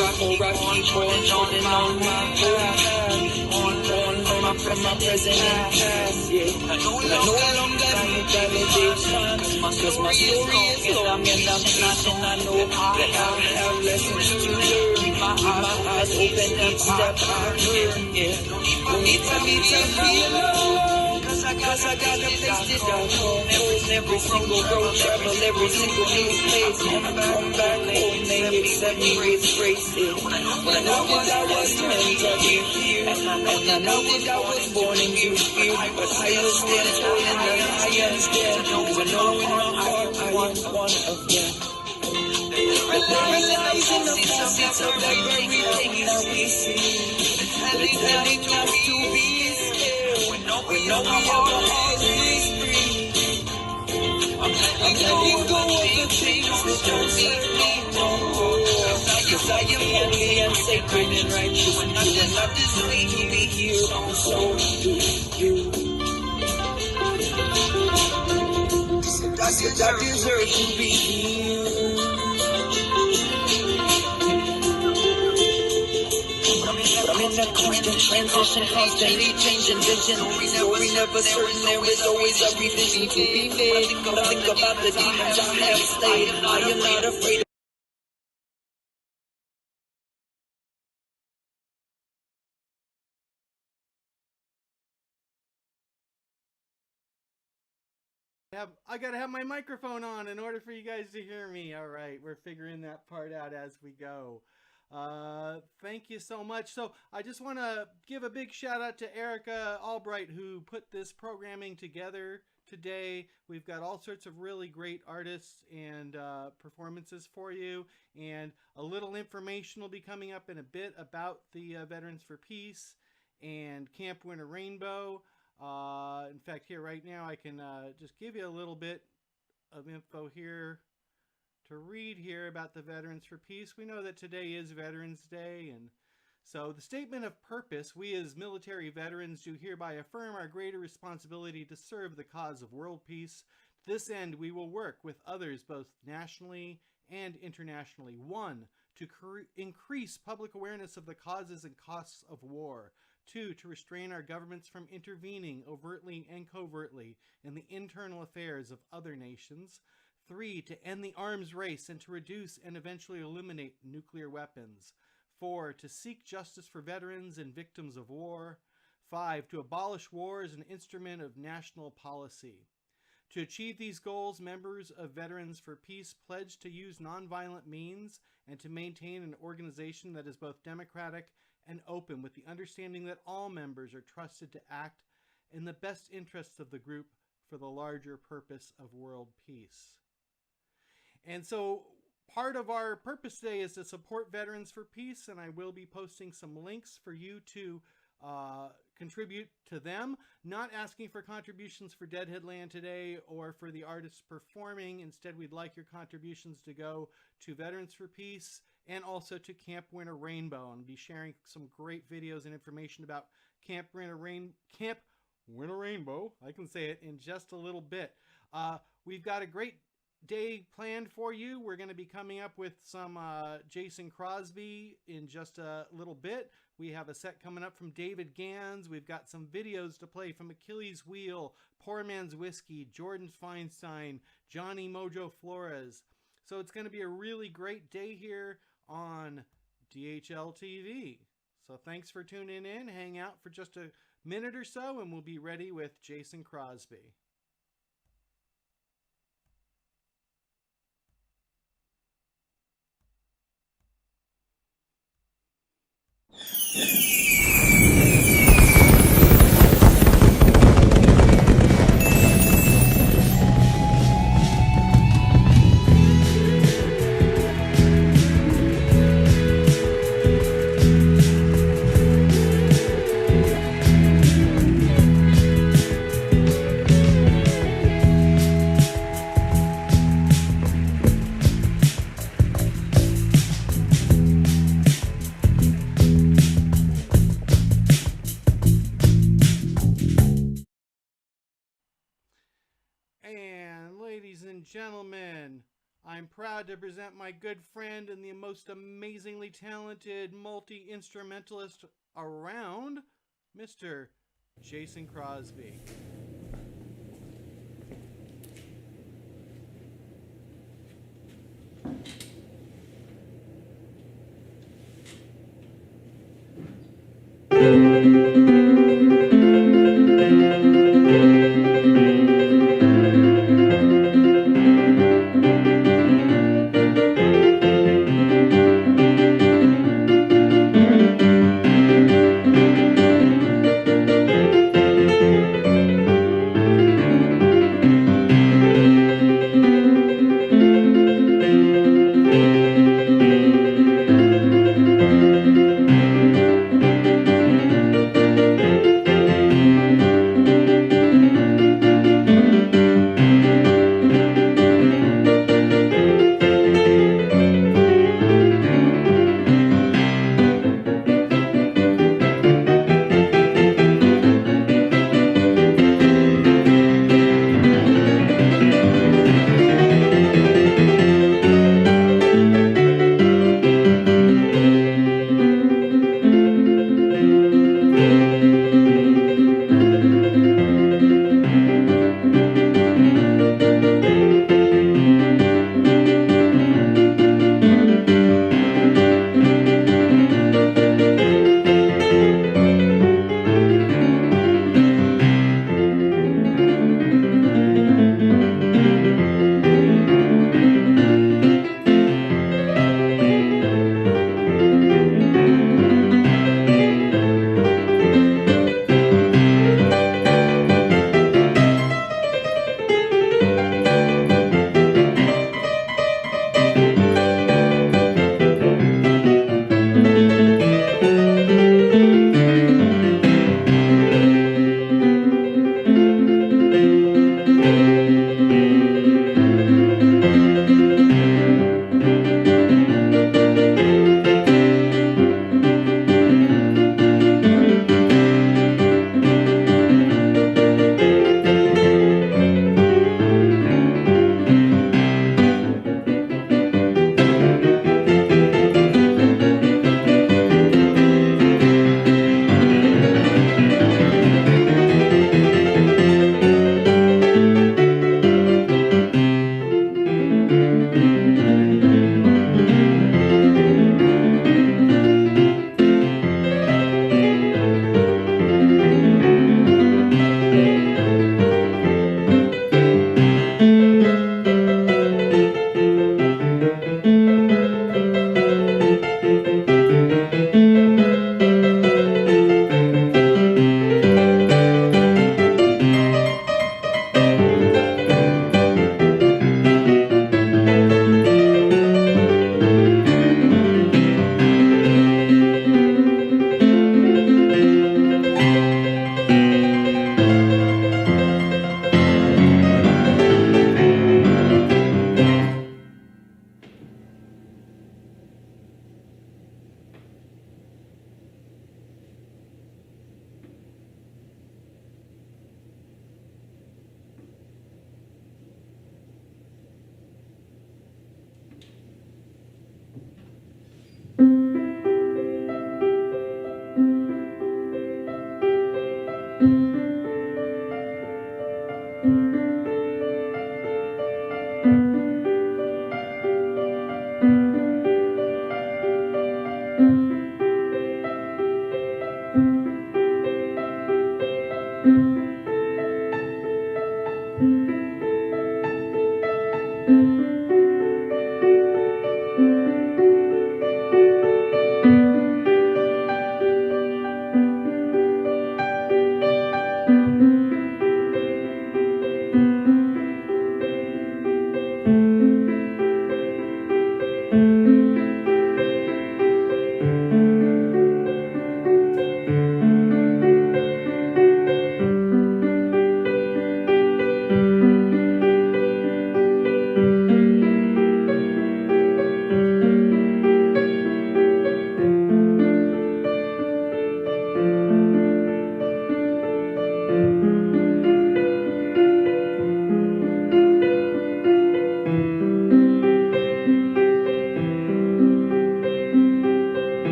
on and on my path, on from my present and past, yeah. No longer need validation, cause my story is long and I'm patient. I know I have lessons to learn. Keep my eyes open and step I learn, yeah. Don't need to feel alone, cause I got a place to go. Every single road travel, every single new place. Come back home, maybe 7 years grace, yeah. When I know that I was meant to be here, and I know that I was born in you, but I understand, I understand, cause I know in my heart I am one of them. But there lies in the facets of everything that we see. Telling us to be still, we know we have a heart is free. I'm letting go of the things that don't serve me no more. Cause I am holy and sacred and righteous, and I deserve to be here, and so do you. I deserve to be here. I'm in that constant transition, constantly changing vision. Story never certain, there is always a revision to be made. When I think about the demons I have slayed, I am not afraid. I gotta have my microphone on in order for you guys to hear me. All right, we're figuring that part out as we go. Thank you so much. So I just want to give a big shout out to Erica Albright, who put this programming together today. We've got all sorts of really great artists and performances for you, and a little information will be coming up in a bit about the Veterans for Peace and Camp Winnarainbow. In fact, here right now I can just give you a little bit of info here to read here about the Veterans for Peace. We know that today is Veterans Day, and so the statement of purpose: we as military veterans do hereby affirm our greater responsibility to serve the cause of world peace. To this end, we will work with others both nationally and internationally. 1. To increase public awareness of the causes and costs of war. 2. To restrain our governments from intervening overtly and covertly in the internal affairs of other nations. 3. To end the arms race and to reduce and eventually eliminate nuclear weapons. 4. To seek justice for veterans and victims of war. 5. To abolish war as an instrument of national policy. To achieve these goals, members of Veterans for Peace pledge to use nonviolent means and to maintain an organization that is both democratic and open, with the understanding that all members are trusted to act in the best interests of the group for the larger purpose of world peace. And so part of our purpose today is to support Veterans for Peace, and I will be posting some links for you to contribute to them. Not asking for contributions for Deadhead Land today or for the artists performing. Instead, we'd like your contributions to go to Veterans for Peace and also to Camp Winnarainbow. And be sharing some great videos and information about Camp Winnarainbow. I can say it in just a little bit. We've got a great day planned for you. We're going to be coming up with some Jason Crosby in just a little bit. We have a set coming up from David Gans. We've got some videos to play from Achilles Wheel, Poor Man's Whiskey, Jordan Feinstein, Johnny Mojo Flores. So it's going to be a really great day here on DHL TV. So thanks for tuning in. Hang out for just a minute or so and we'll be ready with Jason Crosby. And ladies and gentlemen, I'm proud to present my good friend and the most amazingly talented multi-instrumentalist around, Mr. Jason Crosby.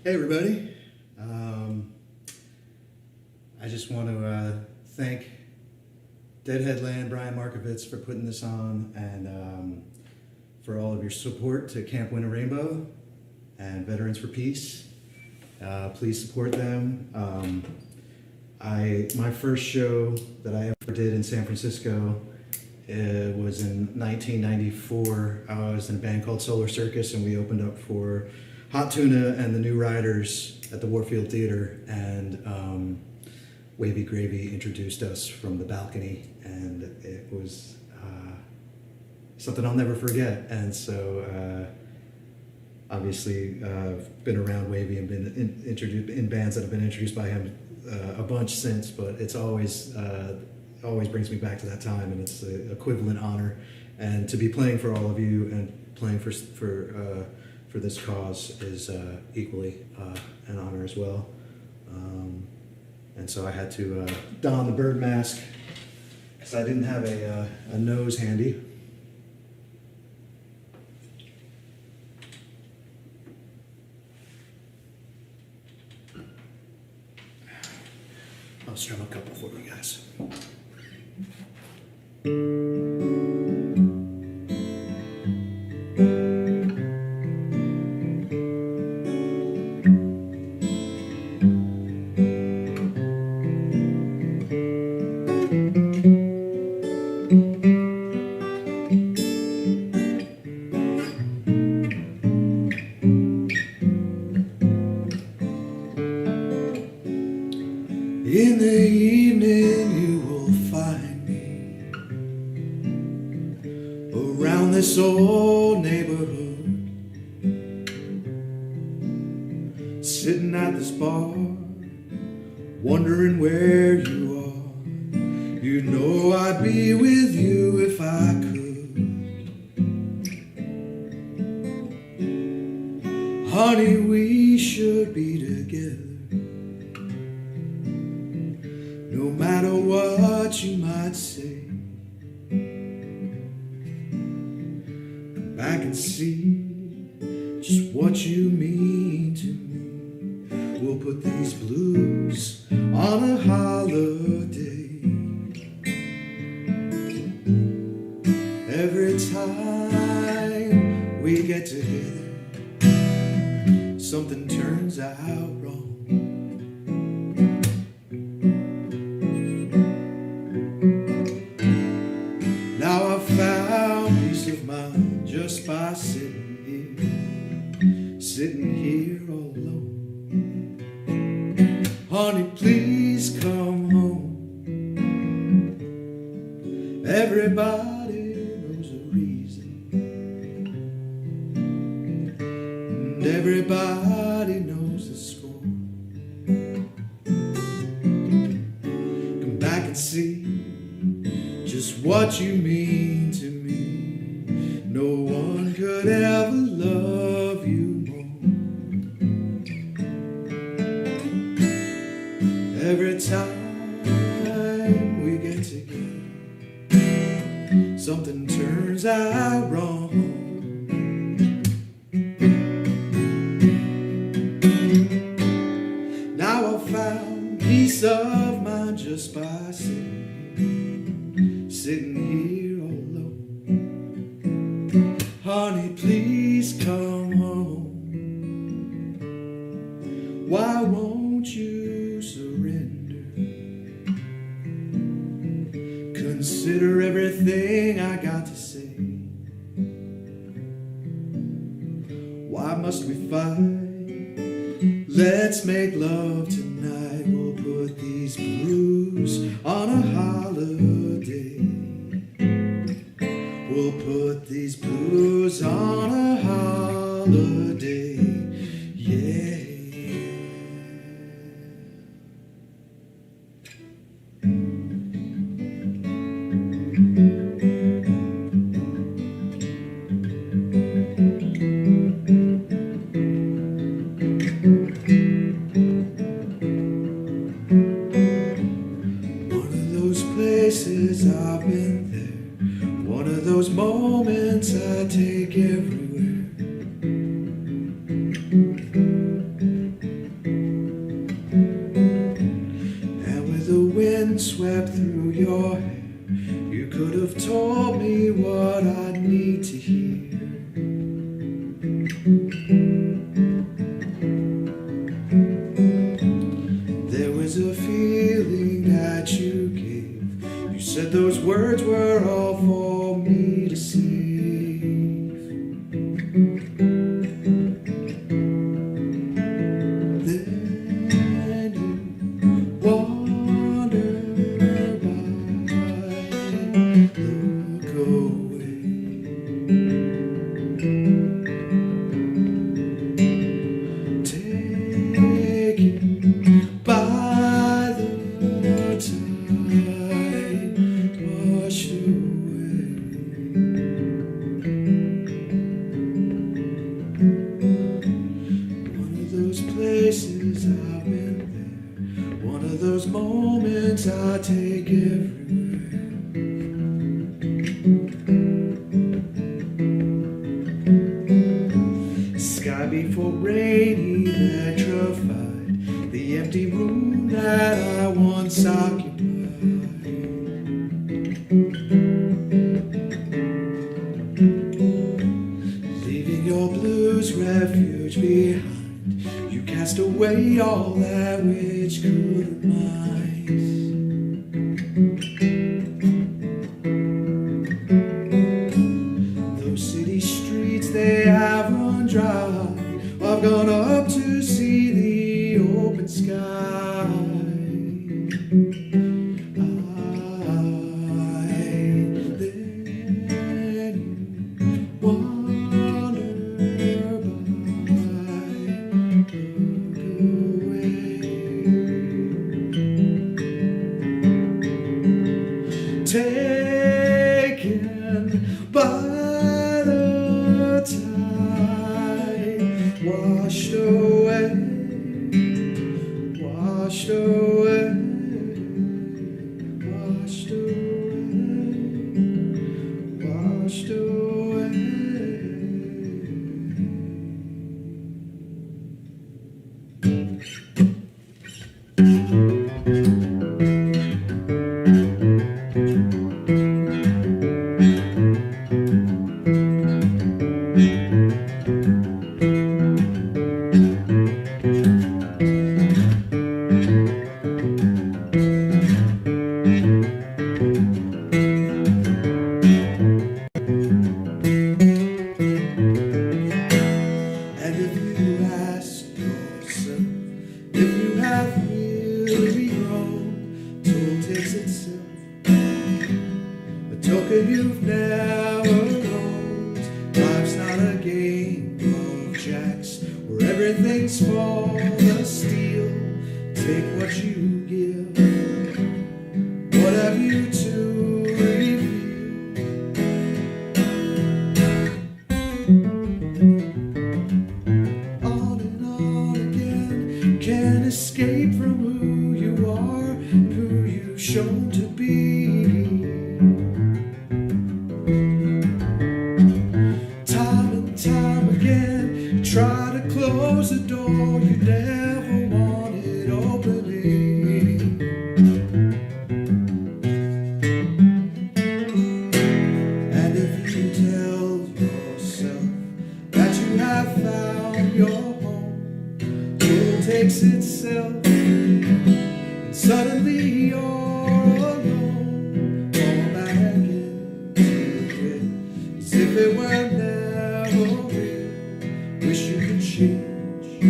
Hey everybody, I just want to thank Deadhead Land, Brian Markovitz for putting this on, and for all of your support to Camp Winnarainbow and Veterans for Peace. Please support them. My first show that I ever did in San Francisco was in 1994. I was in a band called Solar Circus, and we opened up for Hot Tuna and the New Riders at the Warfield Theater, and Wavy Gravy introduced us from the balcony, and it was something I'll never forget. And so obviously I've been around Wavy and been introduced in bands that have been introduced by him a bunch since, but it's always brings me back to that time, and it's an equivalent honor. And to be playing for all of you and playing for this cause is equally an honor as well. And so I had to don the bird mask because I didn't have a nose handy. I'll strum a couple for you guys. In the evening you will find me around this old neighborhood, sitting at this bar, wondering where you are. You know I'd be with you if I could. Honey, we should be together. No matter what you might say, come back and see just what you mean to me. We'll put these blues on a holiday. Every time we get together, something turns out wrong. Now I found peace of mind just by sitting here all alone. Honey, please come home. Everybody knows a reason, and everybody knows the score. Come back and see just what you mean to me. No one could ever love you more. Every time we get together, something turns out wrong. Now I found peace of mind just by sitting here all alone. Honey, please come home. Why won't you surrender? Consider everything I got to say. Why must we fight? Let's make love tonight. We'll put these blues on a holiday. We'll put these blues on a holiday. Yeah. Places I've been there, one of those moments I take everywhere. And with the wind swept through your hair, you could have told me what I need to hear. There was a feeling that you gave. You said those words were all for me to save. Then you wander by, look away. Taken by the tide, washed away. One of those places I've been there, one of those moments I take everywhere. Sky before rainy, electrified, the empty room that I once occupied. Leaving your blues refuge behind, you cast away all that which could remind. Those city streets, they have run dry. I've gone up to see the open sky. Taken by the tide, washed away, washed away, washed away, washed away. And if you ask yourself if you have really grown, tool takes itself a token you've never owned. Life's not a game of jacks where everything's for the steal. Take what you give. What have you to reveal? On and on again, can't escape from who you are and who you've shown to be. Time and time again, you try to close the door you never wanted opening. And if you tell yourself that you have found your home, you'll take fix itself, and suddenly you're alone, fall back into it, as if it were never real. Wish you could change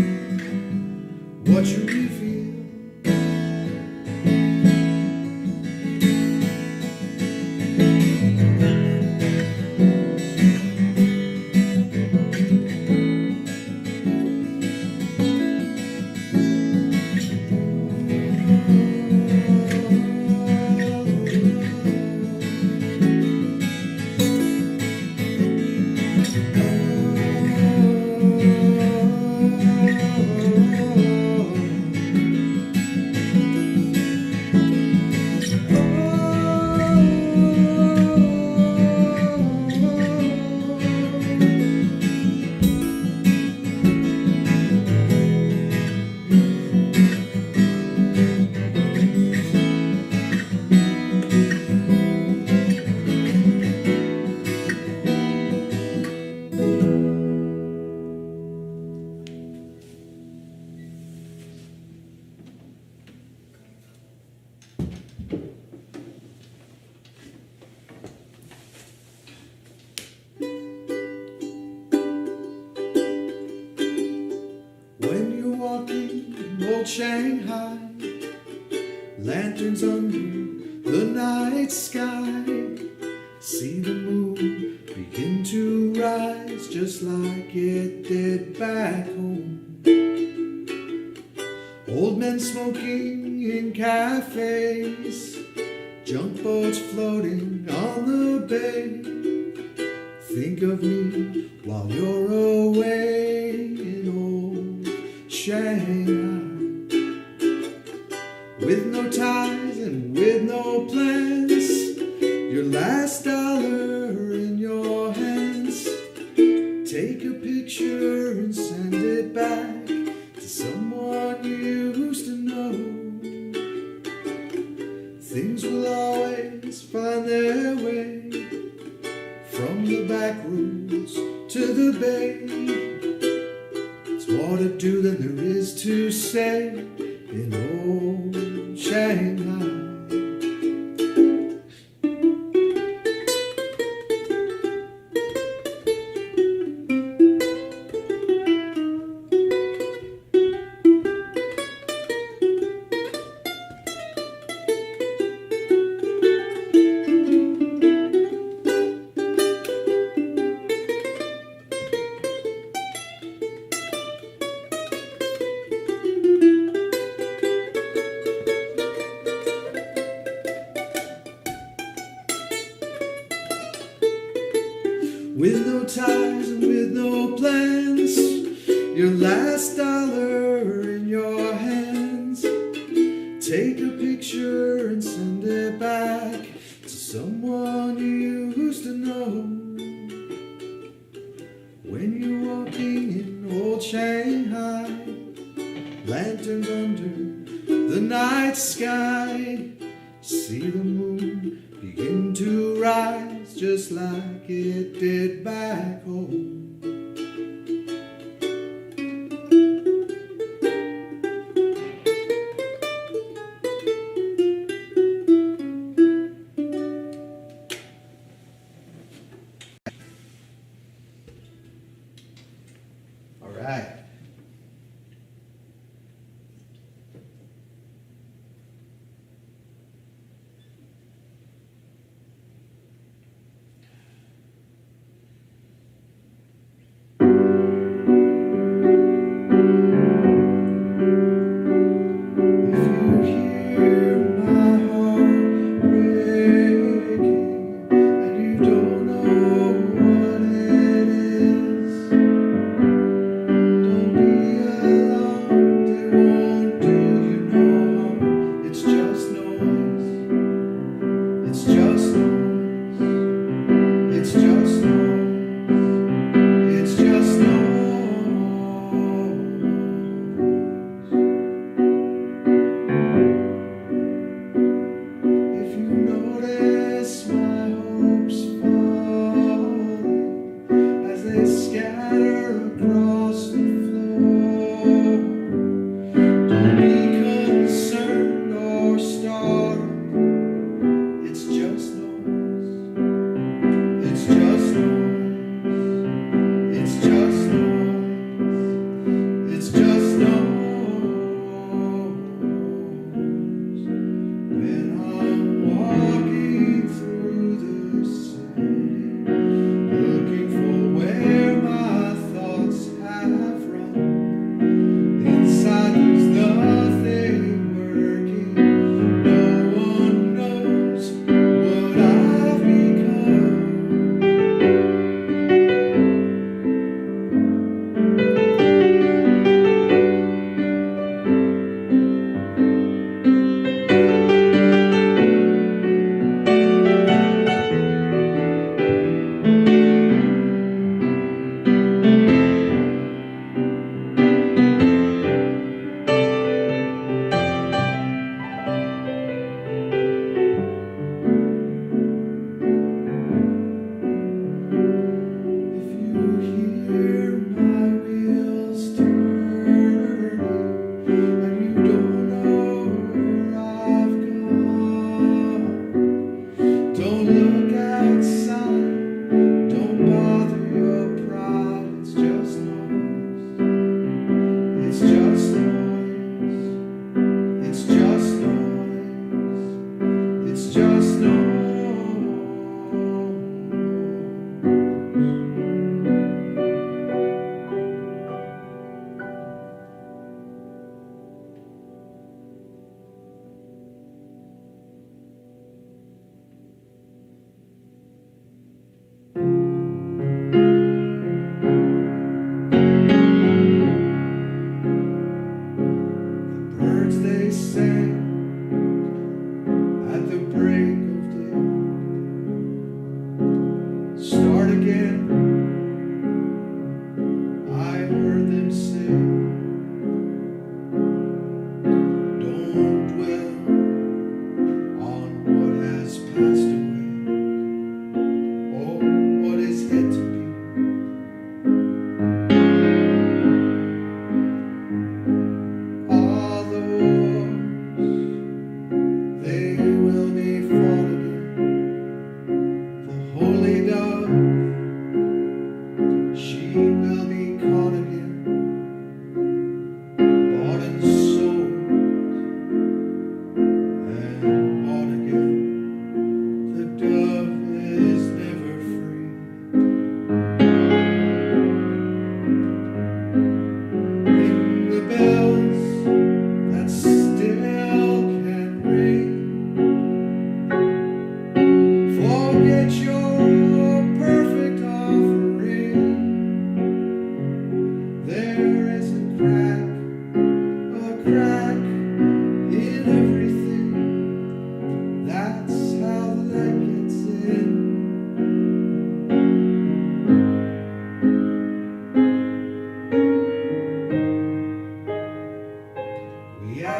what you reveal. When you're walking in old Shanghai, lanterns under the night sky, see the moon begin to rise just like it did back home. Old men smoking in cafes, junk boats floating on the bay. Think of me while you're away in old Shanghai, with no ties and with no plans, your last dollar in your hands. Take a picture and send it back to someone you used to know. Things will always find their way, from the back rooms to the bay. It's more to do than there is to say in old Shanghai. With no ties and with no plans, your last dollar in your hands. Take a picture and send it back to someone you used to know. When you're walking in old Shanghai, lanterns under the night sky, see the moon begin to rise just like it did back home. All right.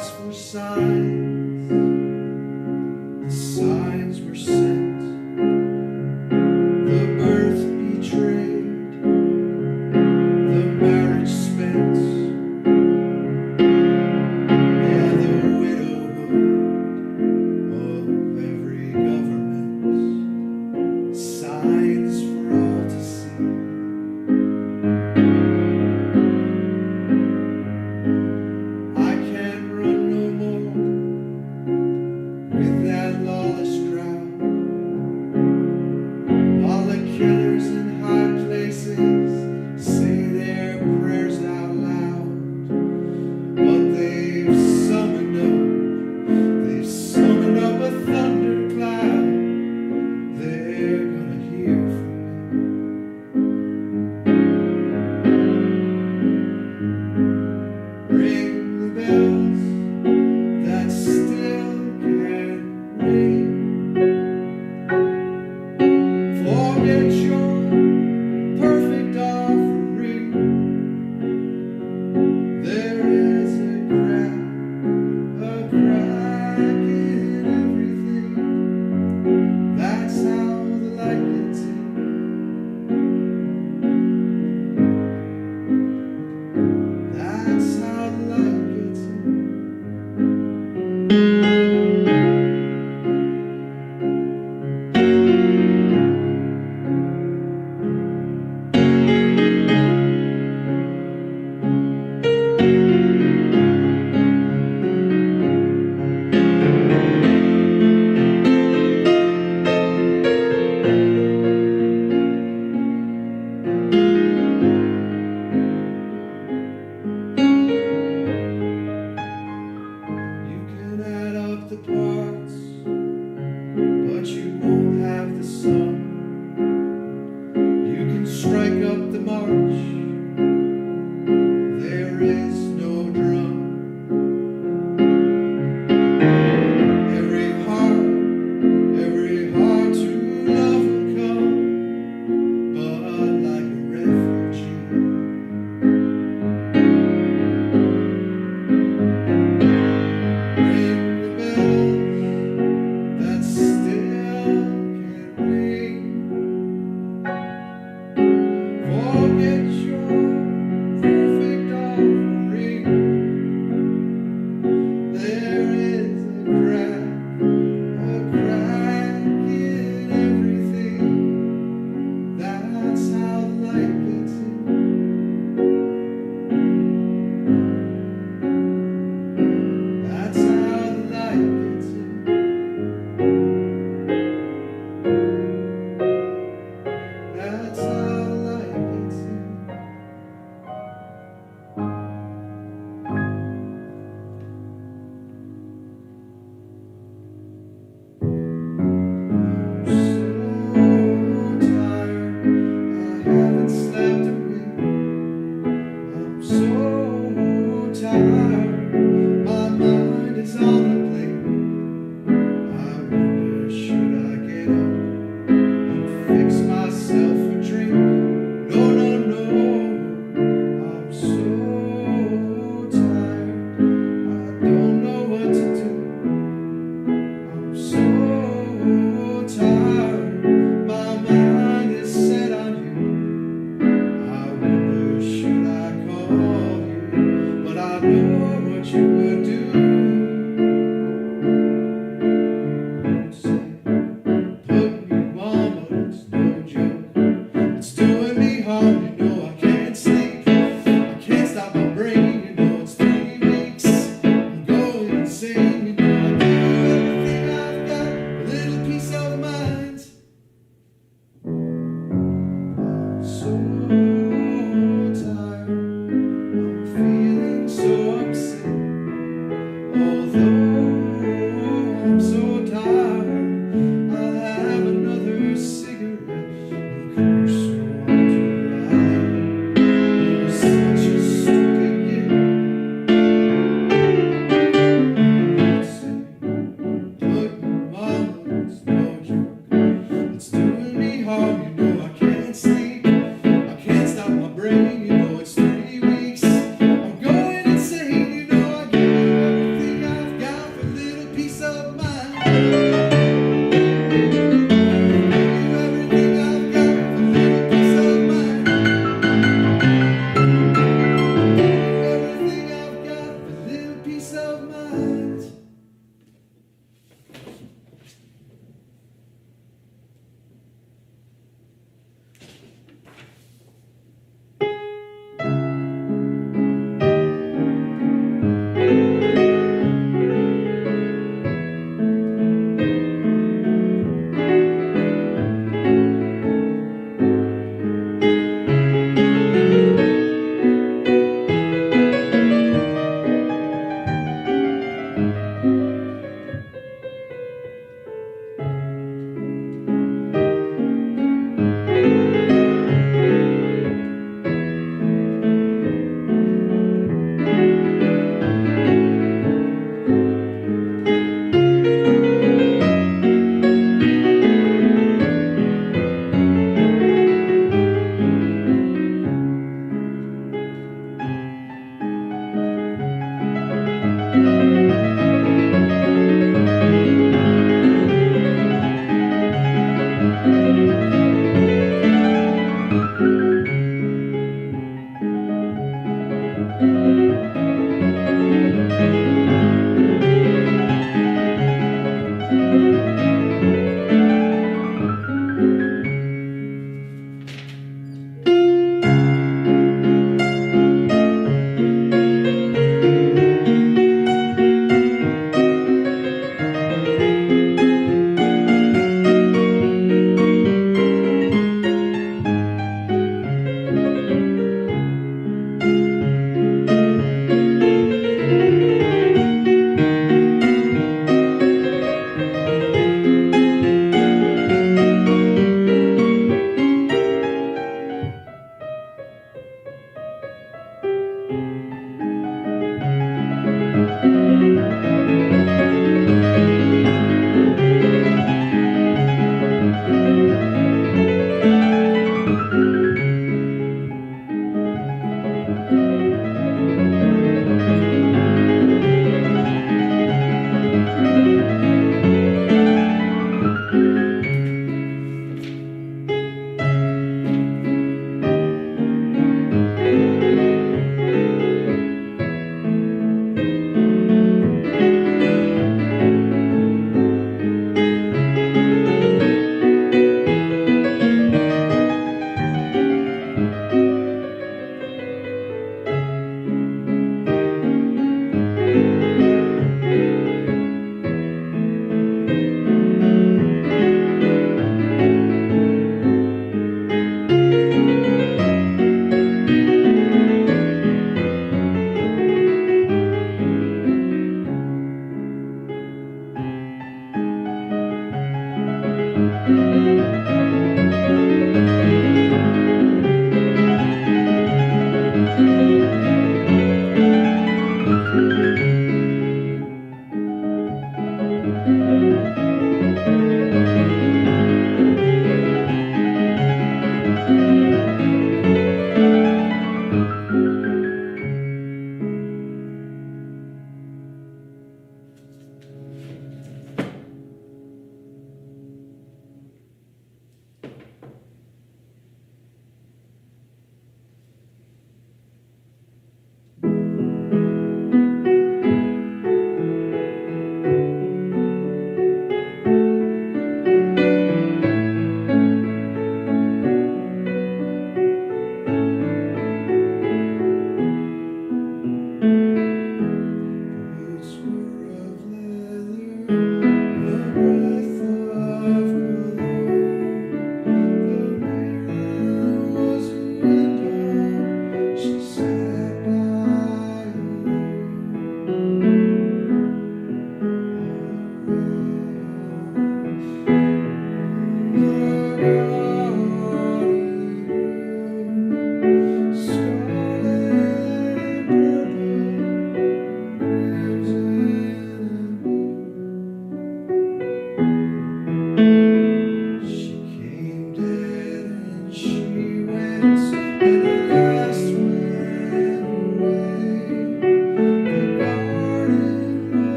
asked for signs, the signs were sent. The birth betrayed, the marriage spent. Yeah, the widowhood of every government, signs for all to see. I can't run no more with that lawless crowd. All the killers in high places say their prayers out loud, but they've summoned up a thundercloud. They're gonna hear from me. Ring the bells that still can ring. Forget your perfect offering. There is a crack in everything. That's how the light gets in. That's how the light gets in. You can add up the parts, but you won't have the sum. You can strike up the march, there is no drum. Every heart to love will come, but like a refugee. Ring the bells that still can ring. Forget your perfect offering. There is a crack in everything. That's how the light gets in. That's how the light gets in. That's how the light gets in. I'm so tired, my mind is on the plate. I wonder, should I get up and fix myself a drink? No, no, no, I'm so tired, I don't know what to do. I'm so tired, my mind is set on you. I wonder, should I call you? But I know what you would do. Say, put me on, but it's no joke. It's doing me harm, you know I can't sleep. I can't stop my brain, you know it's 3 weeks. I'm going insane, you know I give you everything I've got, a little peace of mind. I'm so tired, I'm feeling so upset.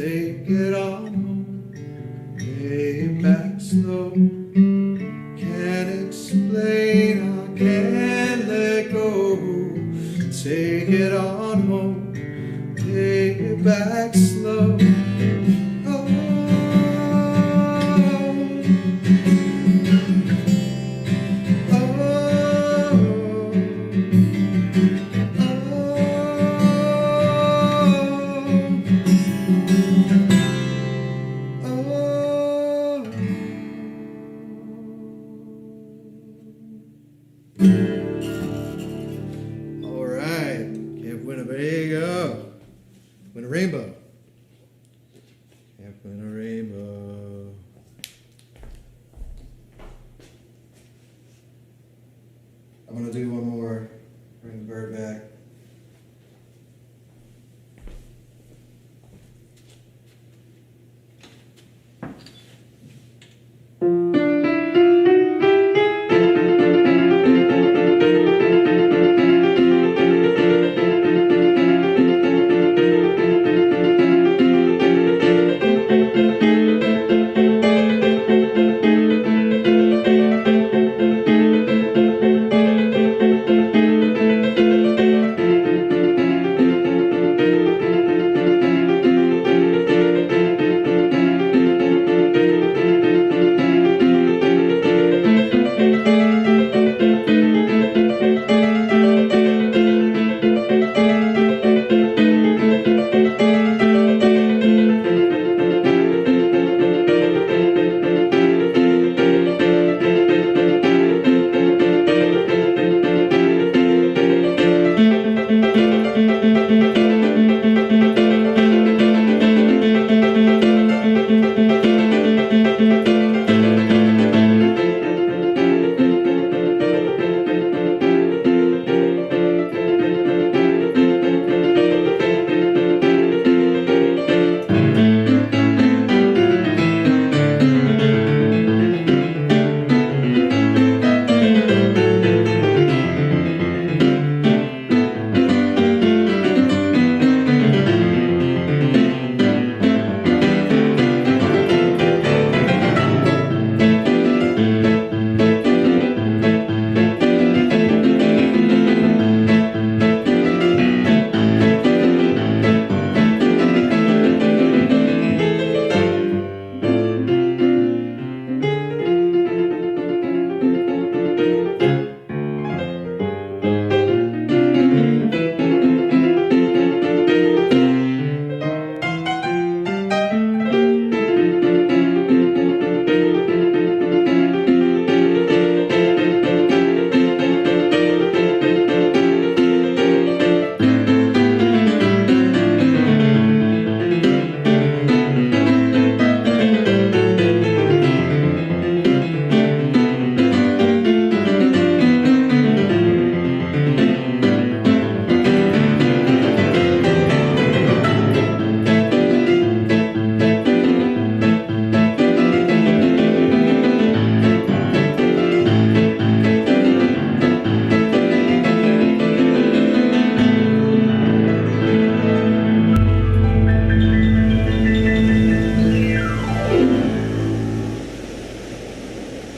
take it all home, lay it back slow. Can't explain, I can't let go. Take it on home, lay it back slow. Oh, all right, Camp Winnebago, Winnarainbow, Camp Winnarainbow. I'm gonna do one more. Bring the bird back.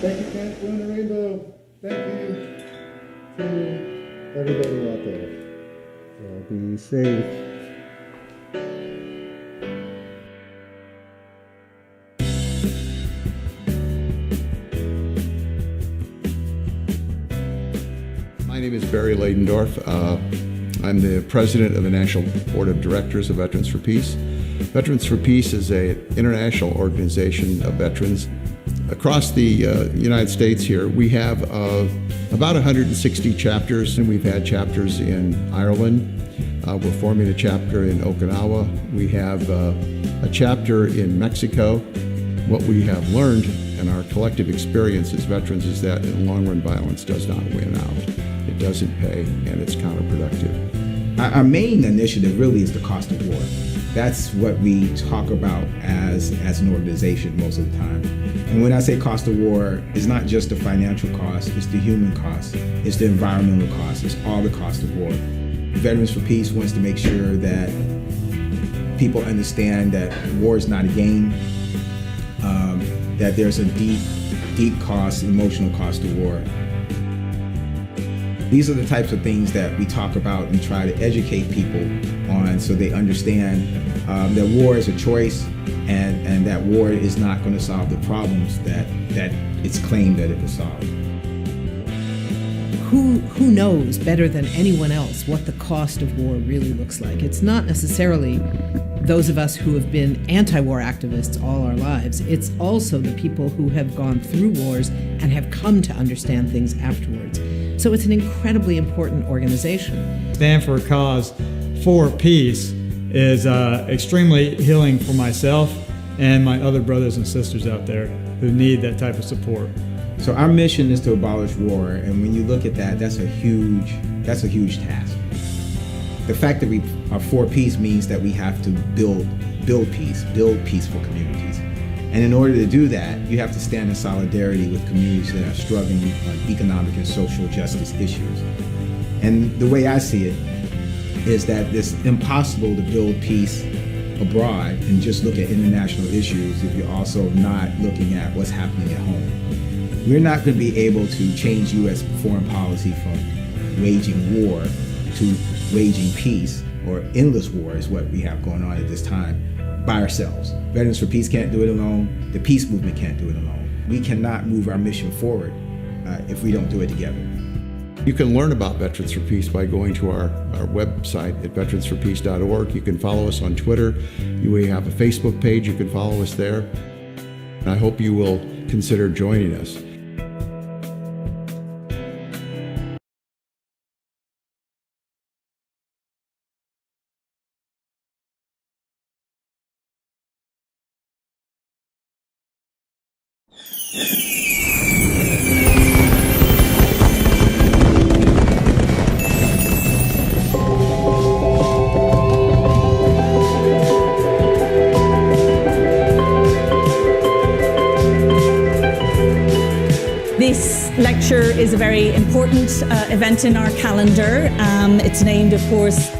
Thank you, Camp Winnarainbow. Thank you to everybody out there. Be safe. My name is Barry Ladendorf. I'm the president of the National Board of Directors of Veterans for Peace. Veterans for Peace is an international organization of veterans. Across the United States here, we have about 160 chapters, and we've had chapters in Ireland. We're forming a chapter in Okinawa. We have a chapter in Mexico. What we have learned in our collective experience as veterans is that in the long run, violence does not win out. It doesn't pay, and it's counterproductive. Our main initiative really is the cost of war. That's what we talk about as an organization most of the time. And when I say cost of war, it's not just the financial cost, it's the human cost, it's the environmental cost, it's all the cost of war. Veterans for Peace wants to make sure that people understand that war is not a game, that there's a deep cost, emotional cost to war. These are the types of things that we talk about and try to educate people on, so they understand that war is a choice, and that war is not going to solve the problems that it's claimed that it will solve. Who knows better than anyone else what the cost of war really looks like? It's not necessarily those of us who have been anti-war activists all our lives. It's also the people who have gone through wars and have come to understand things afterwards. So it's an incredibly important organization. Stand for a cause for peace is extremely healing for myself and my other brothers and sisters out there who need that type of support. So our mission is to abolish war, and when you look at that, that's a huge task. The fact that we are for peace means that we have to build peace, build peaceful communities. And in order to do that, you have to stand in solidarity with communities that are struggling on economic and social justice issues. And the way I see it is that it's impossible to build peace abroad and just look at international issues if you're also not looking at what's happening at home. We're not going to be able to change U.S. foreign policy from waging war to waging peace, or endless war is what we have going on at this time, by ourselves. Veterans for Peace can't do it alone. The peace movement can't do it alone. We cannot move our mission forward if we don't do it together. You can learn about Veterans for Peace by going to our website at veteransforpeace.org. You can follow us on Twitter. We have a Facebook page. You can follow us there. And I hope you will consider joining us. This lecture is a very important event in our calendar. It's named, of course,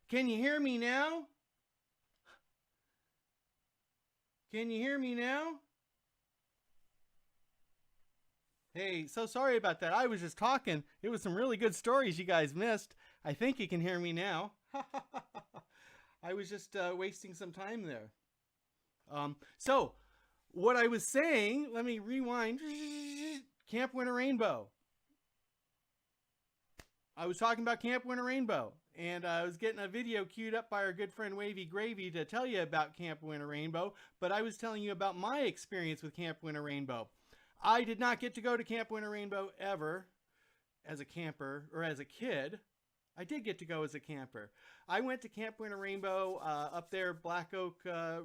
Can you hear me now? Can you hear me now? Hey, so sorry about that. I was just talking. It was some really good stories you guys missed. I think you can hear me now. I was just wasting some time there. So, what I was saying, let me rewind. Camp Winnarainbow. I was talking about Camp Winnarainbow, and I was getting a video queued up by our good friend Wavy Gravy to tell you about Camp Winnarainbow, but I was telling you about my experience with Camp Winnarainbow. I did not get to go to Camp Winnarainbow ever as a camper or as a kid. I did get to go as a camper. I went to Camp Winnarainbow up there, Black Oak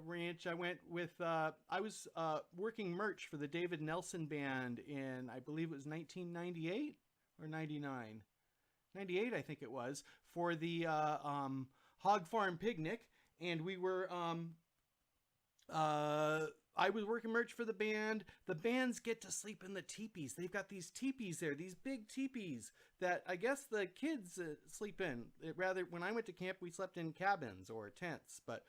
Ranch. I went with, I was working merch for the David Nelson Band in, I believe it was 1998 or 99. 98, I think it was, for the Hog Farm Picnic. And we were, I was working merch for the band. The bands get to sleep in the teepees. They've got these teepees there, these big teepees that I guess the kids sleep in. Rather, when I went to camp, we slept in cabins or tents, but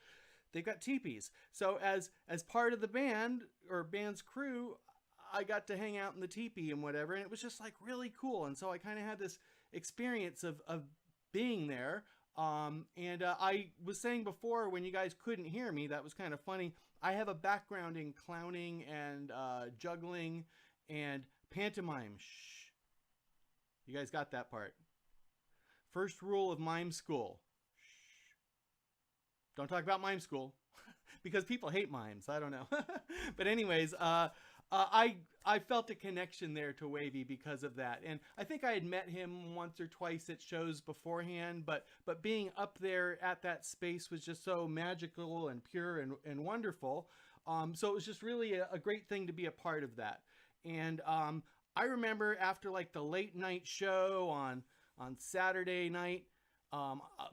they've got teepees. So as part of the band or band's crew, I got to hang out in the teepee and whatever, and it was just like really cool. And so I kind of had this experience of being there. And I was saying before, when you guys couldn't hear me, that was kind of funny. I have a background in clowning and juggling and pantomime. Shh. You guys got that part. First rule of mime school. Shh. Don't talk about mime school because people hate mimes. I don't know. But anyways, I felt a connection there to Wavy because of that. And I think I had met him once or twice at shows beforehand, but being up there at that space was just so magical and pure and wonderful. So it was just really a great thing to be a part of that. And I remember after like the late night show on Saturday night,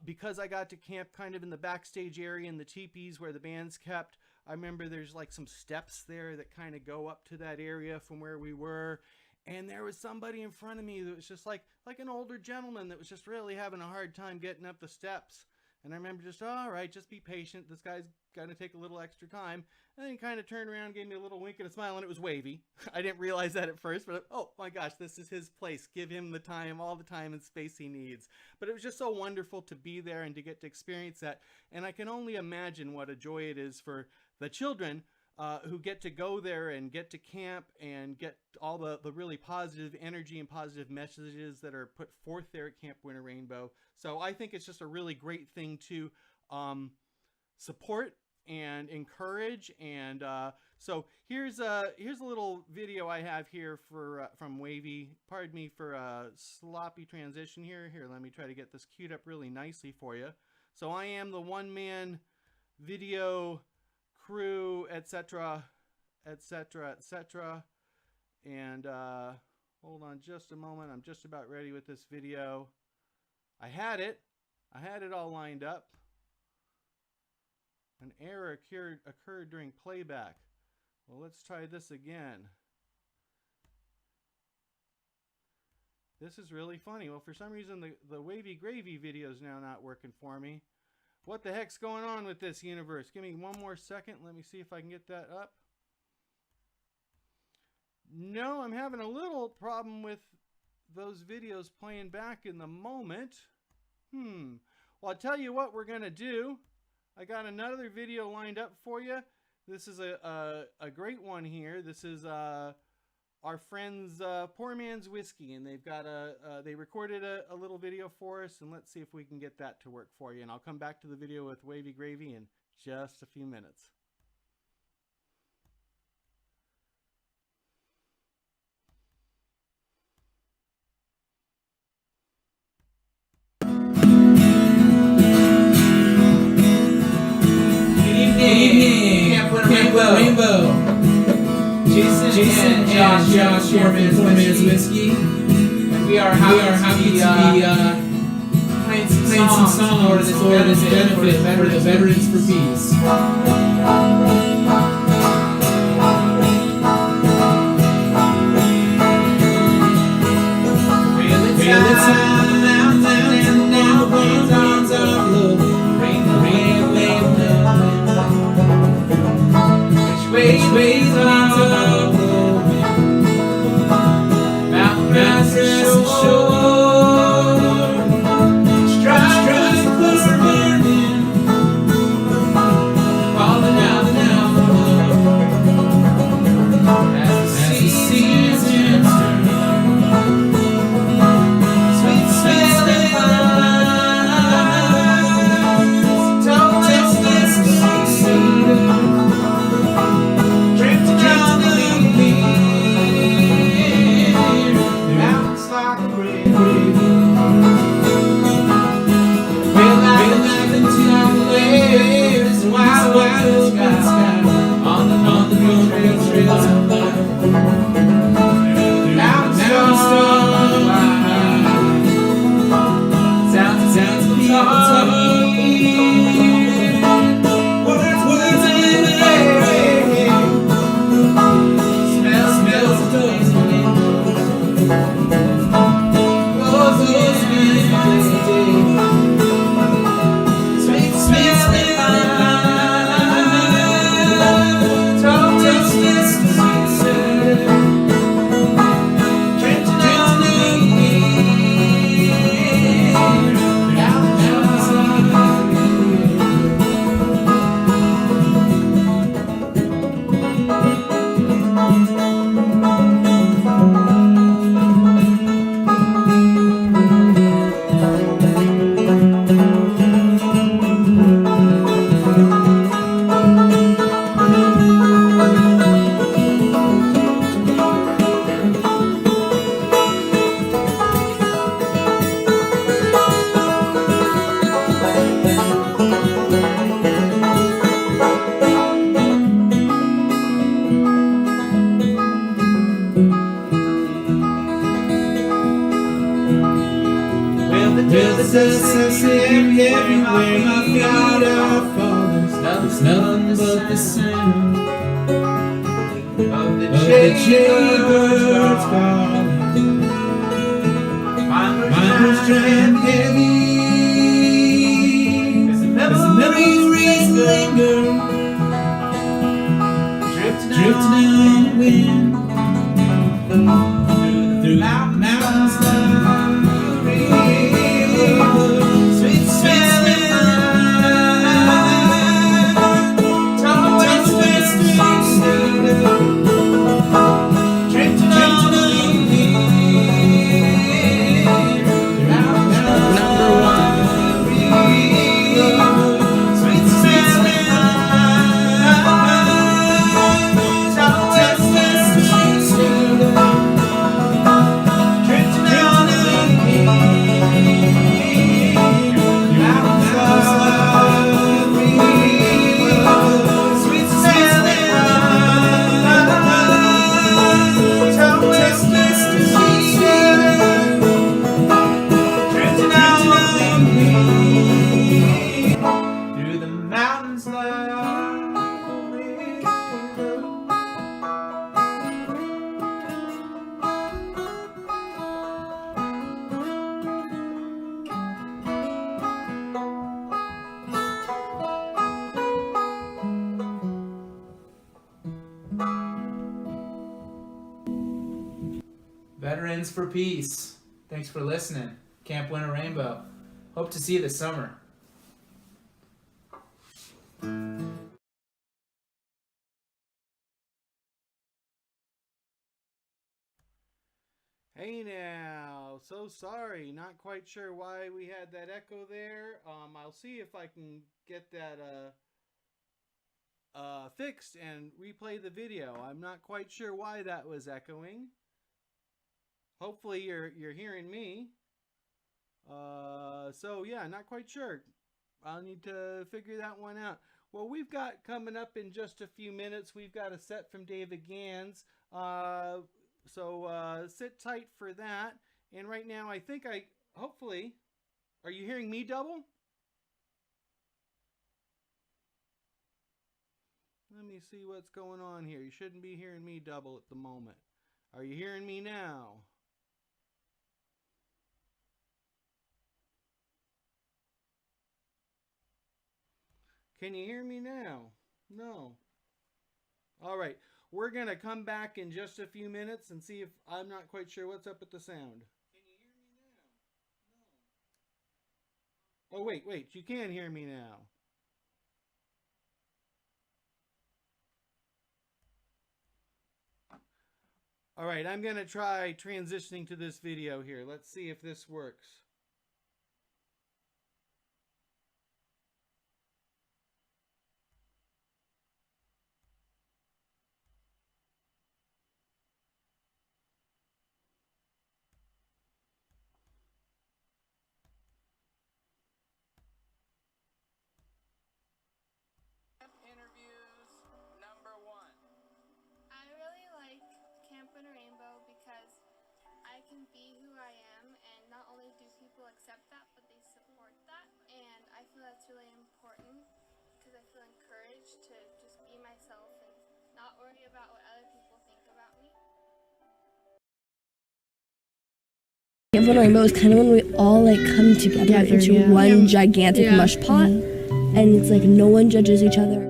because I got to camp kind of in the backstage area in the teepees where the band's kept, I remember there's like some steps there that kind of go up to that area from where we were. And there was somebody in front of me that was just like an older gentleman that was just really having a hard time getting up the steps. And I remember just, all right, just be patient. This guy's going to take a little extra time. And then he kind of turned around and gave me a little wink and a smile, and it was Wavy. I didn't realize that at first, but oh my gosh, this is his place. Give him the time, all the time and space he needs. But it was just so wonderful to be there and to get to experience that. And I can only imagine what a joy it is for the children who get to go there and get to camp and get all the really positive energy and positive messages that are put forth there at Camp Winnarainbow. So I think it's just a really great thing to support and encourage. And so here's a little video I have here for from Wavy. Pardon me for a sloppy transition here. Here, let me try to get this queued up really nicely for you. So I am the one-man video crew, etc., etc., etc. And hold on just a moment. I'm just about ready with this video. I had it all lined up. An error occurred during playback. Well, let's try this again. This is really funny. Well, for some reason the Wavy Gravy video is now not working for me. What the heck's going on with this universe? Give me one more second. Let me see if I can get that up. No, I'm having a little problem with those videos playing back in the moment. Well, I'll tell you what we're going to do. I got another video lined up for you. This is a great one here. This is our friends Poor Man's Whiskey, and they've got they recorded a little video for us, and let's see if we can get that to work for you. And I'll come back to the video with Wavy Gravy in just a few minutes. Camp Winnarainbow. Jason and Josh here for Poor Man's Whiskey. And we are happy to be playing some songs for this benefit for the Veterans for Peace. Feel it sound now, the hands are low. Everywhere my feet are falling, there's nothing but the sound of the jaybirds calling. Mind's driving heavy as the memories linger, drifting on the wind through the mountains like a river. Sweet smelling Veterans for Peace. Thanks for listening. Camp Winnarainbow. Hope to see you this summer. Hey now, so sorry, not quite sure why we had that echo there. I'll see if I can get that fixed and replay the video. I'm not quite sure why that was echoing. Hopefully you're hearing me. So yeah, not quite sure. I'll need to figure that one out. Well, we've got coming up in just a few minutes, we've got a set from David Gans. So sit tight for that. And right now, I think hopefully, are you hearing me double? Let me see what's going on here. You shouldn't be hearing me double at the moment. Are you hearing me now? Can you hear me now? No. All right. We're going to come back in just a few minutes and see if I'm not quite sure what's up with the sound. Can you hear me now? No. Oh, wait. You can hear me now. All right. I'm going to try transitioning to this video here. Let's see if this works. Interviews number 1. I really like Camp Winnarainbow because I can be who I am, and not only do people accept that, but they support that. really important because I feel encouraged to just be myself and not worry about what other people think about me. Camp Winnarainbow is kind of when we all like come together into one gigantic mush pot, and it's like no one judges each other.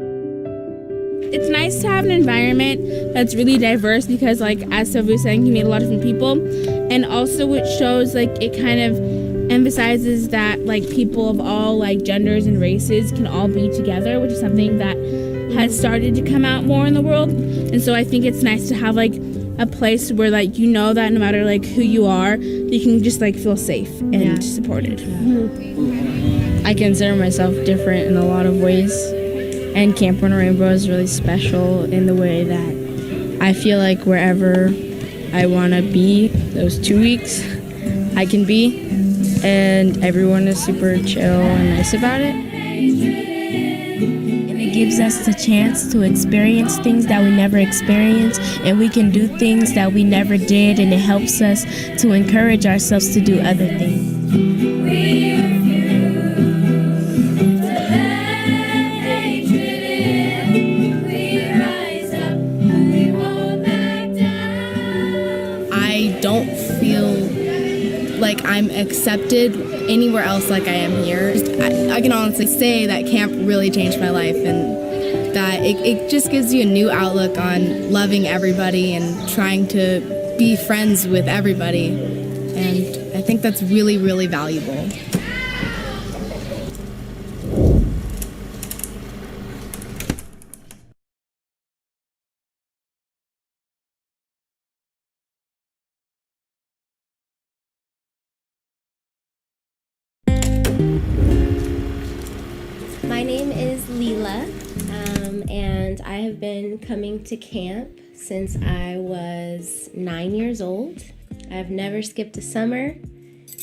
It's nice to have an environment that's really diverse because, like as Sylvia was saying, you meet a lot of different people, and also it shows like it kind of emphasizes that like people of all like genders and races can all be together, which is something that has started to come out more in the world. And so I think it's nice to have like a place where like you know that no matter like who you are, you can just like feel safe and supported. I consider myself different in a lot of ways, and Camp Winnarainbow is really special in the way that I feel like wherever I want to be those 2 weeks, I can be, and everyone is super chill and nice about it. It gives us the chance to experience things that we never experienced, and we can do things that we never did, and it helps us to encourage ourselves to do other things. I don't feel like I'm accepted anywhere else like I am here. I can honestly say that camp really changed my life, and that it just gives you a new outlook on loving everybody and trying to be friends with everybody. And I think that's really, really valuable. My name is Leela, and I have been coming to camp since I was 9 years old. I've never skipped a summer,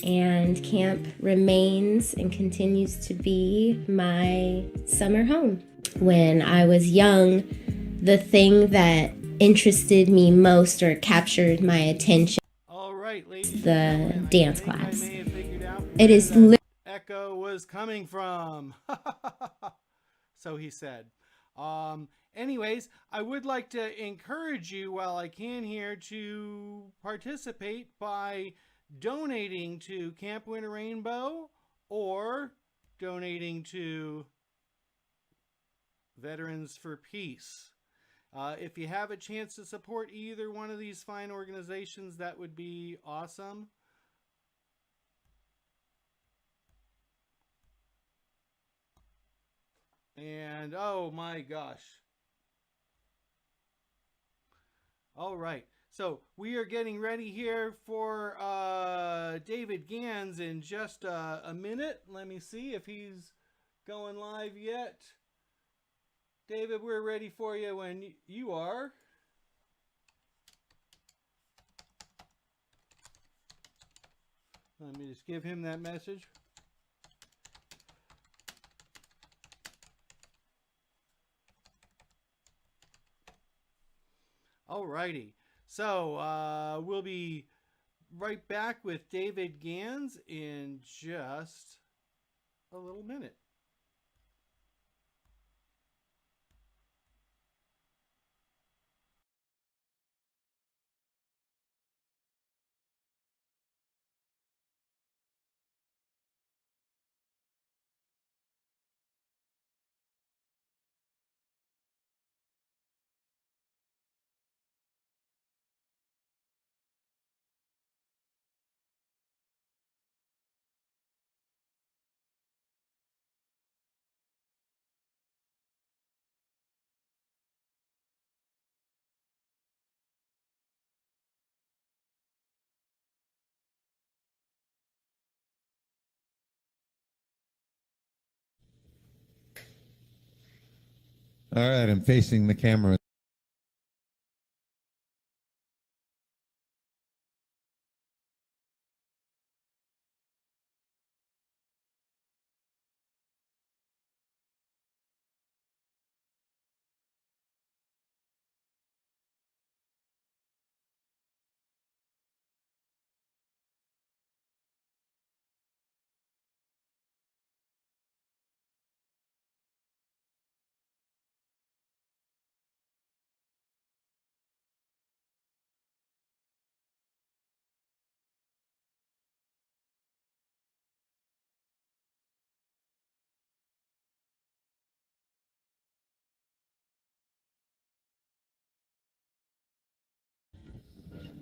and camp remains and continues to be my summer home. When I was young, the thing that interested me most or captured my attention was the dance class. It is Echo was coming from. So he said. Anyways, I would like to encourage you while I can here to participate by donating to Camp Winnarainbow or donating to Veterans for Peace. If you have a chance to support either one of these fine organizations, that would be awesome. And oh my gosh. All right. So we are getting ready here for David Gans in just a minute. Let me see if he's going live yet. David, we're ready for you when you are. Let me just give him that message. Alrighty, so we'll be right back with David Gans in just a little minute. All right, I'm facing the camera.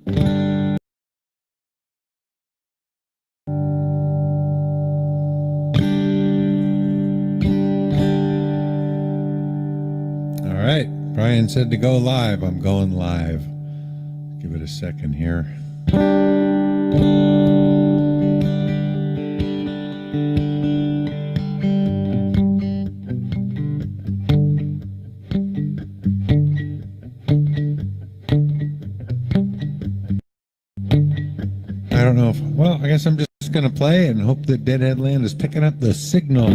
All right, Brian said to go live. I'm going live. Give it a second here. I don't know if, well, I guess I'm just going to play and hope that Deadhead Land is picking up the signal.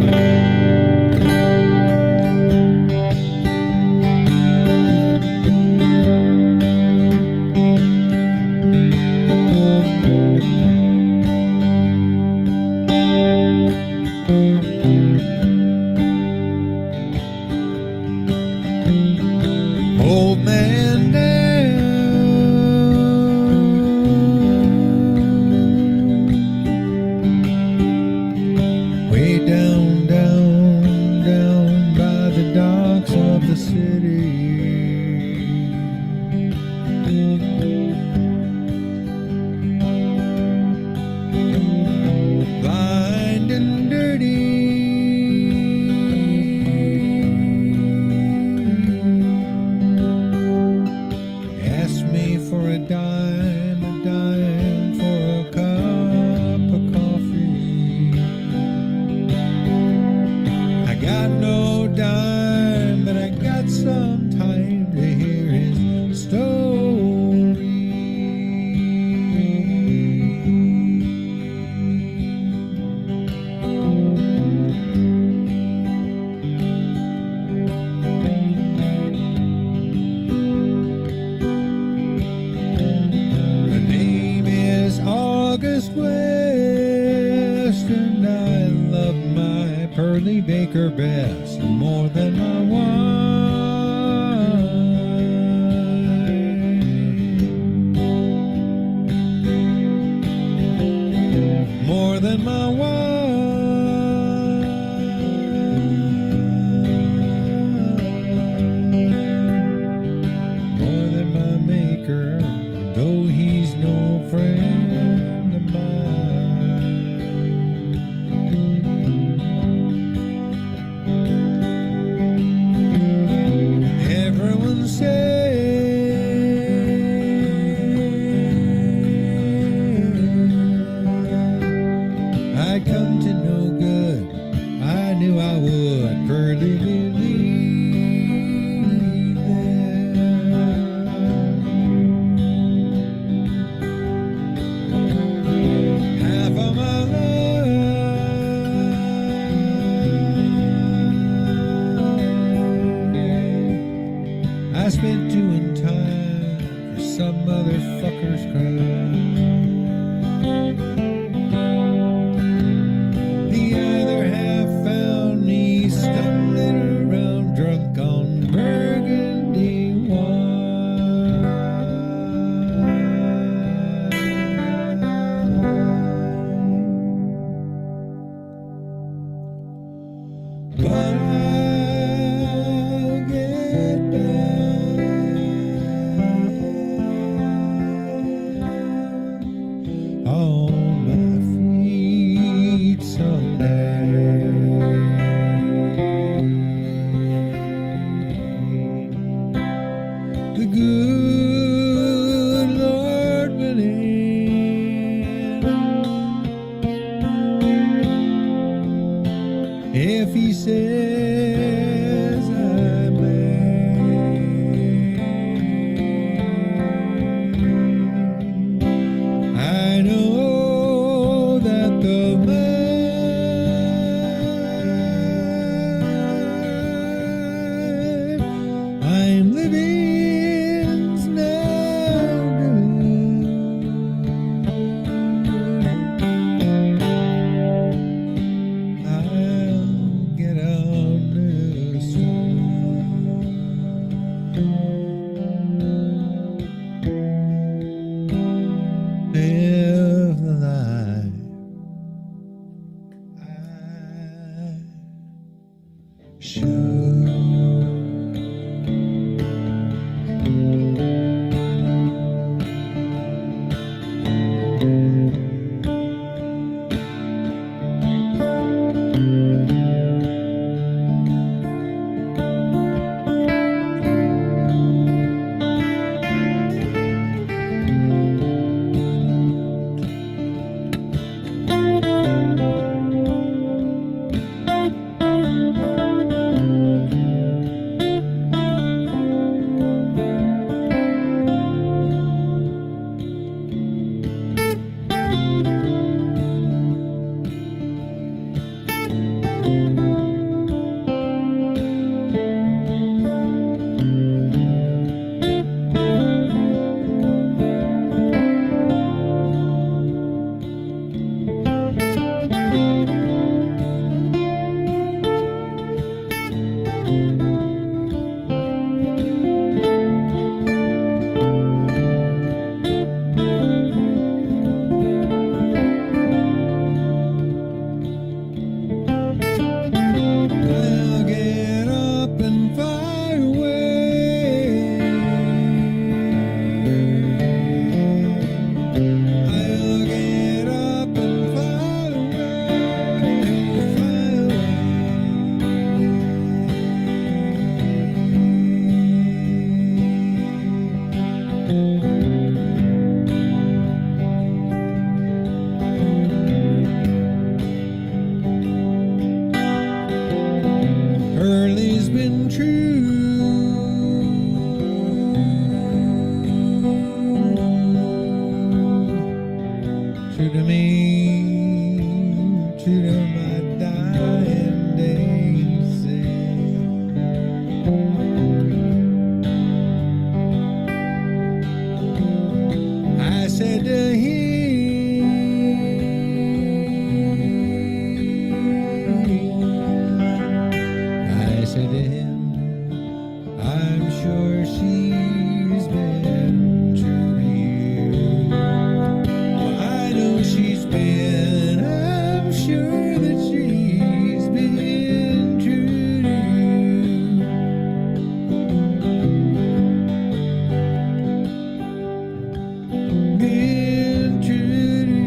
Old man down, way down, down, down by the docks of the city. Blind and dirty, asked me for a dime for a cup of coffee. I got no dime, but I got some time to hear his story. The name is August West, and I love my Pearly Baker best more than my wine. More than my wine. More than my maker, though he's no friend of mine. Everyone said I'd come to no good. I knew I would. Pearly believed that. Half of my life I spent doing time for some motherfucker's crime. The other half found me stumbling around drunk on burgundy wine. But I'll get back on my feet someday. The good Lord willing, if he says I may. I know that the life I'm living's now due. I'll get on the live the life I should. I'll get up and fly away. I'll get up and fly away, fly Hurley's been true to me, true to my dying days. I said to I said to him, I'm sure she's been true to you. Well, I know she's been, I'm sure that she's been true to you. Been true to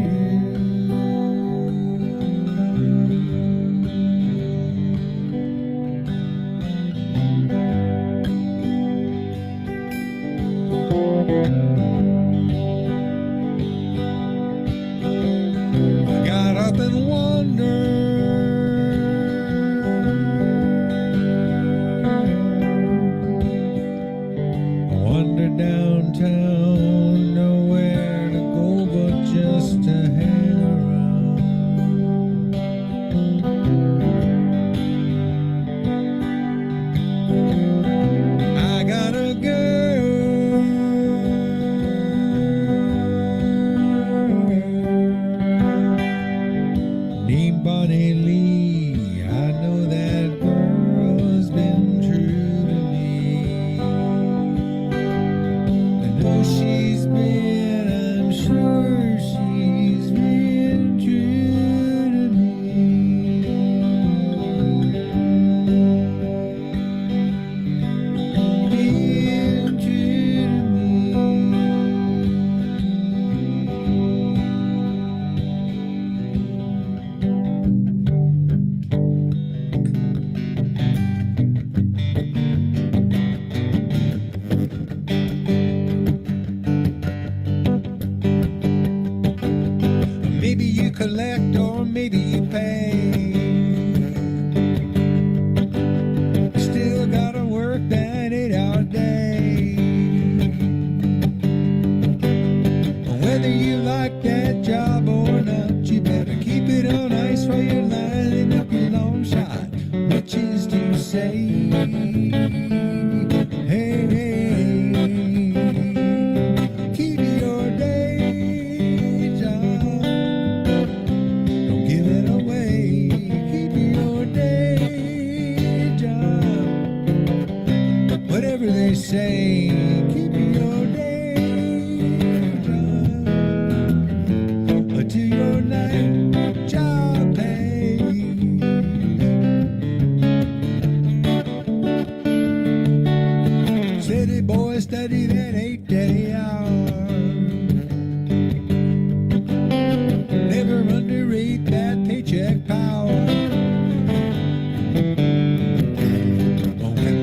I got up and wandered downtown, nowhere to go but just to hang around. I got a girl named Bonnie Lee. I know that girl's been true to me. I know she's been, I'm sure she's been true to me. Been true to me. Maybe you collect or maybe you pay. Still gotta work that 8-hour day. Whether you like that job or not, you better keep it on ice while you're lining up your long shot, which is to say, hey, hey, keep your day job. Don't give it away. Keep your day job. Whatever they say, keep your day job until your night job pays. City boys study that 8-day hour. Never underrate that paycheck power.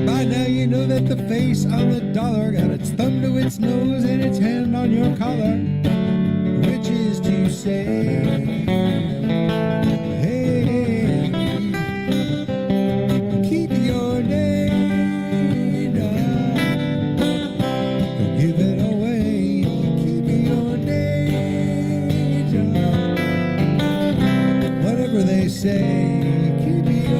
By now you know that the face on the dollar got its thumb to its nose and its hand on your collar, which is to say, hey, keep your day job. Don't give it away. Keep your day job. Whatever they say, keep your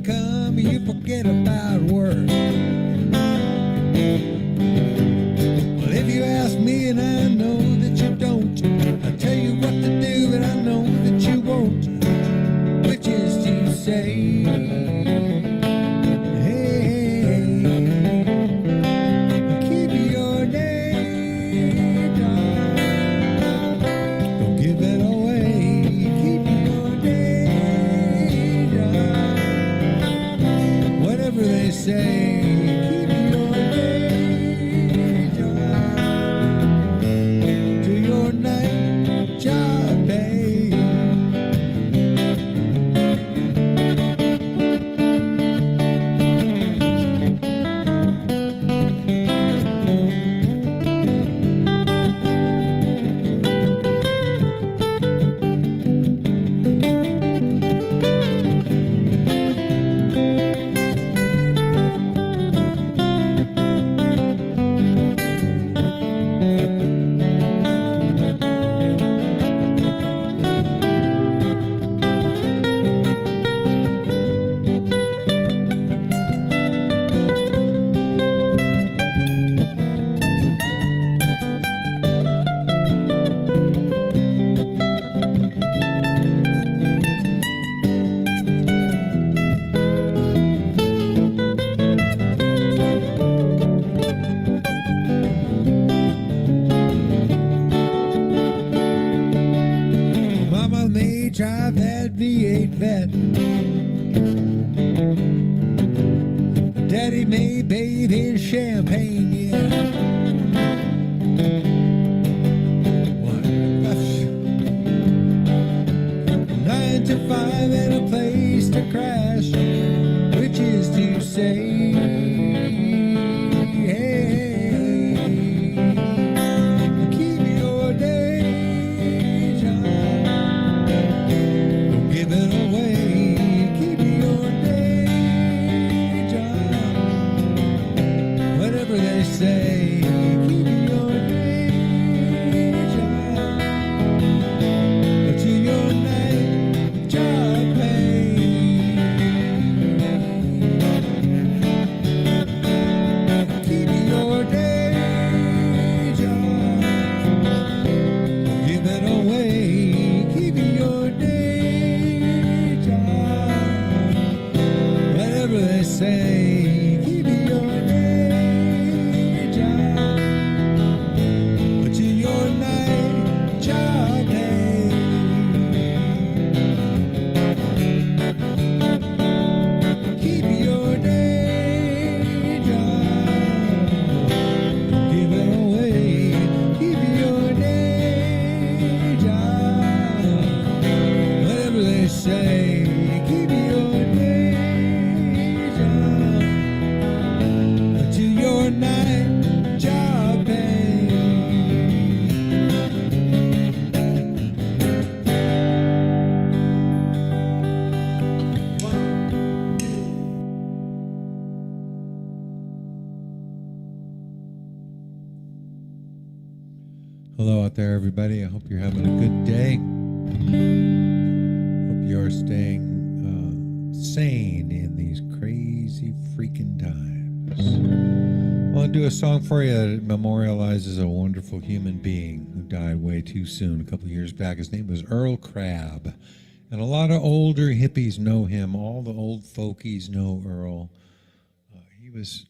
come, you forget about work. Well, if you ask me, and I know that you don't, I'll tell you what to do, and I know that you won't, which is to say, hey, keep your day job. Don't give it away. Keep your day job. Whatever they say. Drive that V8 vet. Daddy may bathe in champagne, yeah. What? 9 to 5 and a place to crash, which is to say, hello out there, everybody. I hope you're having a good day. Hope you're staying sane in these crazy freaking times. I want to do a song for you that memorializes a wonderful human being who died way too soon a couple years back. His name was Earl Crabb. And a lot of older hippies know him. All the old folkies know Earl. He was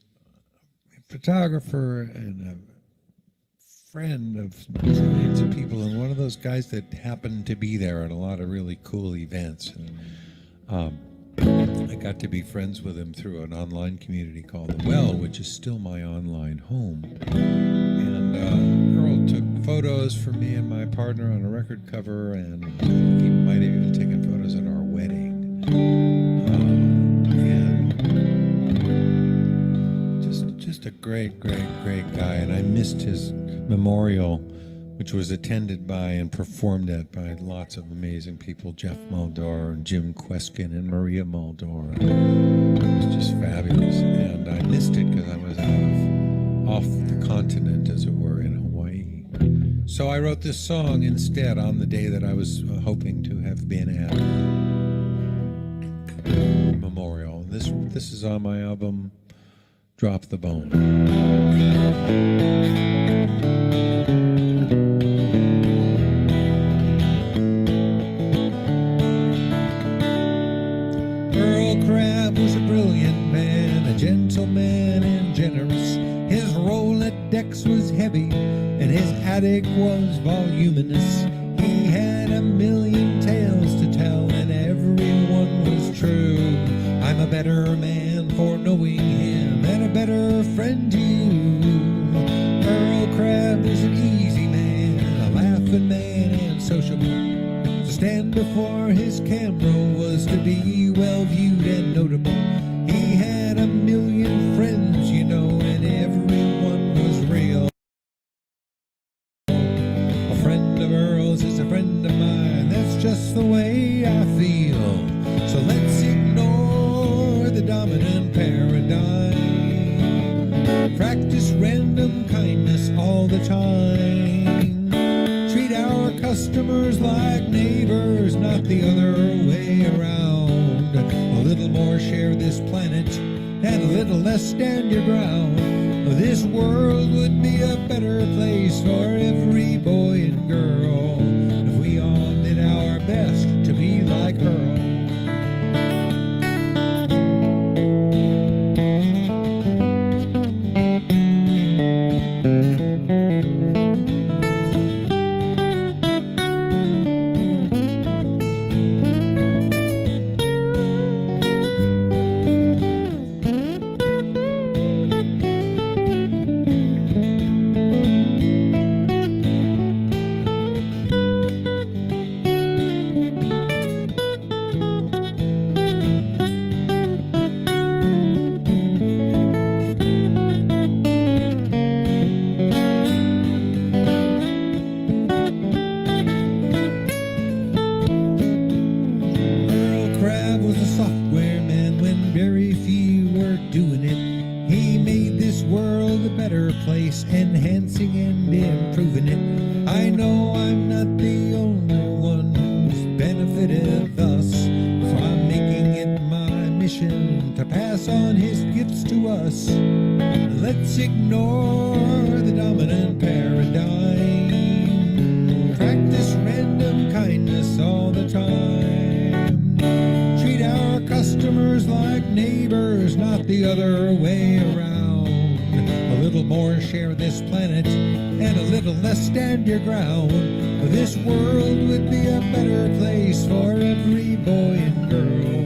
a photographer and a friend of millions of people, and one of those guys that happened to be there at a lot of really cool events. And, I got to be friends with him through an online community called The Well, which is still my online home. And Earl took photos for me and my partner on a record cover, and he might have even taken photos at our wedding. And just a great guy, and I missed his memorial, which was attended by and performed at by lots of amazing people, Jeff Muldor and Jim Kweskin and Maria Muldor. It was just fabulous, and I missed it because I was off the continent, as it were, in Hawaii. So I wrote this song instead on the day that I was hoping to have been at Memorial. This is on my album, Drop the Bone. Earl Crab was a brilliant man, a gentleman and generous. His Rolodex was heavy, and his attic was voluminous. He had a million tales to tell, and everyone was true. I'm a better man for knowing him, and a better friend to you. Earl Crab was an easy man, a laughing man and sociable. To stand before his camera was to be well viewed and notable. He had a million friends, you know, and everyone was real. A friend of Earl's is a friend of mine, that's just the way I feel. So let's ignore the dominant paradigm. Practice random kindness all the time. Treat our customers like neighbors, not the other way around. A little more share this planet, and a little less stand your ground. This world would be a better place for every boy and girl if we all did our best to be like Earl. Enhancing and improving it. I know I'm not the only one who's benefited thus, so I'm making it my mission to pass on his gifts to us. Let's ignore the dominant paradigm. Practice random kindness all the time. Treat our customers like neighbors, not the other way around. A little more share this planet, and a little less stand your ground. This world would be a better place for every boy and girl